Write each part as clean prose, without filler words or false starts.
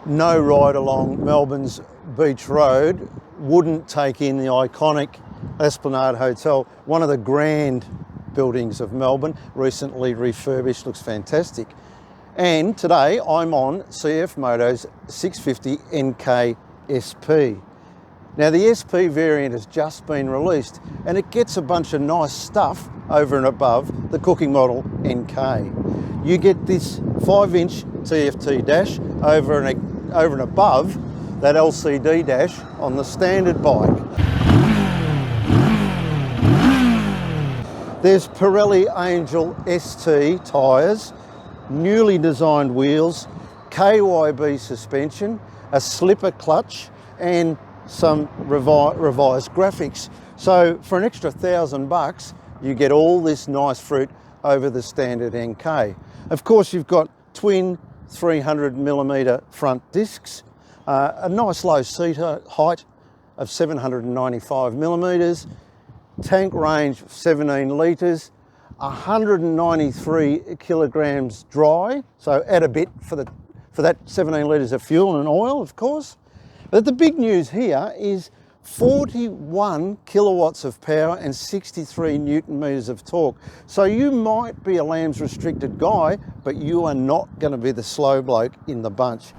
no ride along Melbourne's Beach Road wouldn't take in the iconic Esplanade Hotel, one of the grand buildings of Melbourne, recently refurbished, looks fantastic. And today I'm on CF Moto's 650 NK SP. Now the SP variant has just been released and it gets a bunch of nice stuff over and above the cooking model NK. You get this 5-inch TFT dash over and above that LCD dash on the standard bike. There's Pirelli Angel ST tyres, newly designed wheels, KYB suspension, a slipper clutch and some revised graphics. So for an extra $1,000 you get all this nice fruit over the standard NK. Of course you've got twin 300mm front discs, a nice low seat height of 795mm, tank range of 17 litres, 193 kilograms dry, so add a bit for that 17 litres of fuel and oil, of course. But the big news here is 41 kilowatts of power and 63 newton meters of torque. So you might be a lambs restricted guy, but you are not going to be the slow bloke in the bunch.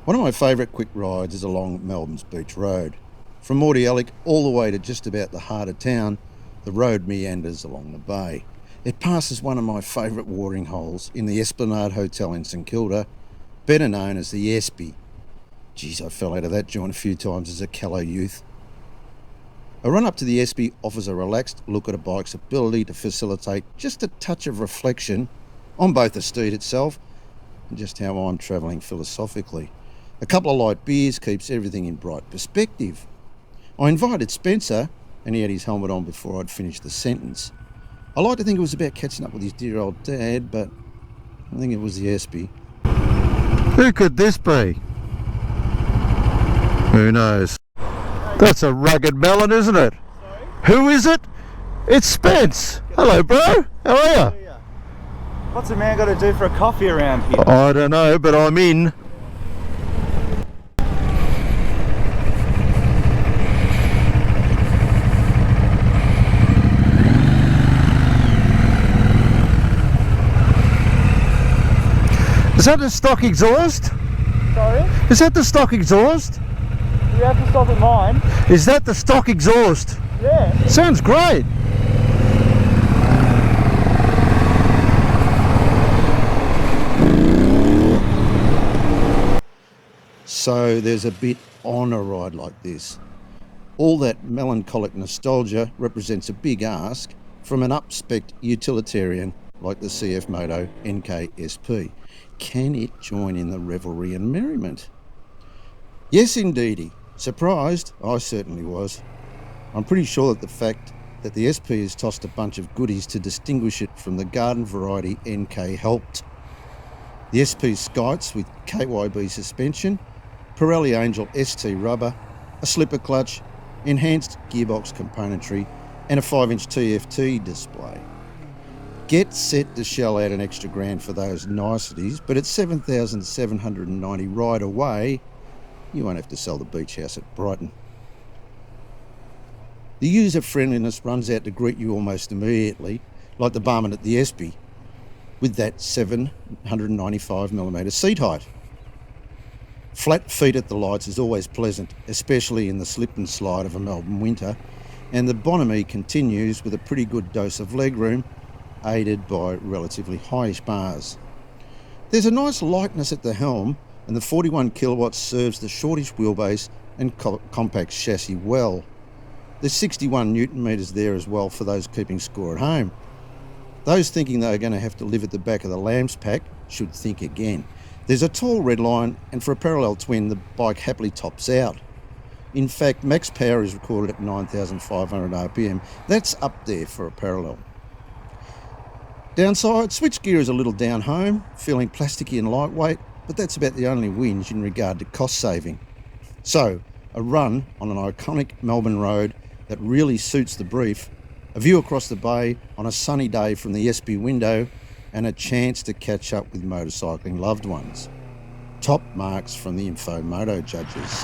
One of my favourite quick rides is along Melbourne's Beach Road. From Mordialloc all the way to just about the heart of town, the road meanders along the bay. It passes one of my favourite watering holes in the Esplanade Hotel in St Kilda, better known as the Espy. Geez, I fell out of that joint a few times as a callow youth. A run up to the Espy offers a relaxed look at a bike's ability to facilitate just a touch of reflection on both the steed itself and just how I'm travelling philosophically. A couple of light beers keeps everything in bright perspective. I invited Spencer and he had his helmet on before I'd finished the sentence. I like to think it was about catching up with his dear old dad, but I think it was the Espy. Who could this be? Who knows? That's a rugged melon, isn't it? Sorry? Who is it? It's Spence. Hello, bro. How are you? What's a man got to do for a coffee around here? I don't know, but I'm in. Is that the stock exhaust? Sorry? Is that the stock exhaust? You have to stop at mine. Is that the stock exhaust? Yeah. Sounds great. So there's a bit on a ride like this. All that melancholic nostalgia represents a big ask from an up-spec utilitarian like the CF Moto NK SP. Can it join in the revelry and merriment? Yes, indeedy. Surprised? I certainly was. I'm pretty sure that the fact that the SP has tossed a bunch of goodies to distinguish it from the garden variety NK helped. The SP's skites with KYB suspension, Pirelli Angel ST rubber, a slipper clutch, enhanced gearbox componentry and a 5-inch TFT display. Get set to shell out an extra grand for those niceties, but at $7,790 right away, you won't have to sell the beach house at Brighton. The user friendliness runs out to greet you almost immediately, like the barman at the Espy, with that 795mm seat height. Flat feet at the lights is always pleasant, especially in the slip and slide of a Melbourne winter, and the bonhomie continues with a pretty good dose of legroom, aided by relatively highish bars. There's a nice lightness at the helm, and the 41 kilowatts serves the shortish wheelbase and compact chassis well. There's 61 newton meters there as well for those keeping score at home. Those thinking they're going to have to live at the back of the lambs pack should think again. There's a tall red line, and for a parallel twin the bike happily tops out. In fact, max power is recorded at 9,500 RPM. That's up there for a parallel. Downside, switchgear is a little down home, feeling plasticky and lightweight, but that's about the only whinge in regard to cost saving. So, a run on an iconic Melbourne road that really suits the brief, a view across the bay on a sunny day from the Espy window, and a chance to catch up with motorcycling loved ones. top marks from the Infomoto judges.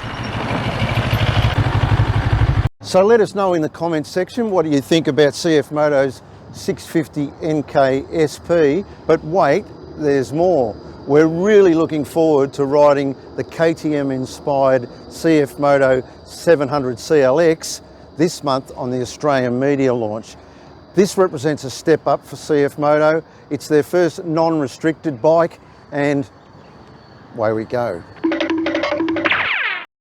So let us know in the comments section, what do you think about CF Moto's 650 NK SP? But wait, there's more. We're really looking forward to riding the KTM inspired CF Moto 700 CLX this month on the Australian media launch. This represents a step up for CF Moto. It's their first non-restricted bike, and away we go.